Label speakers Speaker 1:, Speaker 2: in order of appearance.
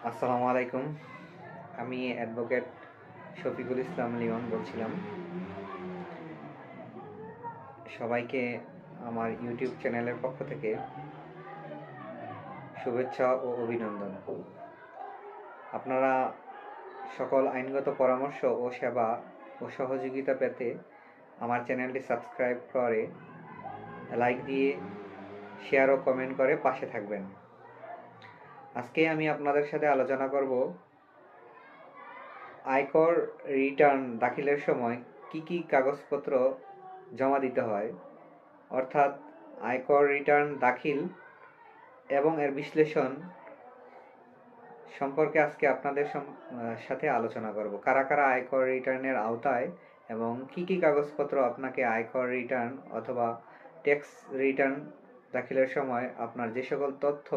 Speaker 1: আসসালামু আলাইকুম। আমি অ্যাডভোকেট শফিকুল ইসলাম লিমন বলছিলাম। সবাইকে আমার ইউটিউব চ্যানেলের পক্ষ থেকে শুভেচ্ছা ও অভিনন্দন। আপনারা সকল আইনগত পরামর্শ ও সেবা ও সহযোগিতা পেতে আমার চ্যানেলটি সাবস্ক্রাইব করে লাইক দিয়ে শেয়ার ও কমেন্ট করে পাশে থাকবেন। আজকে আমি আপনাদের সাথে আলোচনা করব আয়কর রিটার্ন দাখিলের সময় কি কি কাগজপত্র জমা দিতে হয়, অর্থাৎ আয়কর রিটার্ন দাখিল এবং এর বিশ্লেষণ সম্পর্কে আজকে আপনাদের সাথে আলোচনা করব। কারা কারা আয়কর রিটার্নের আওতায় এবং কি কি কাগজপত্র আপনাকে আয়কর রিটার্ন অথবা ট্যাক্স রিটার্ন দাখিলের সময় আপনার যে সকল তথ্য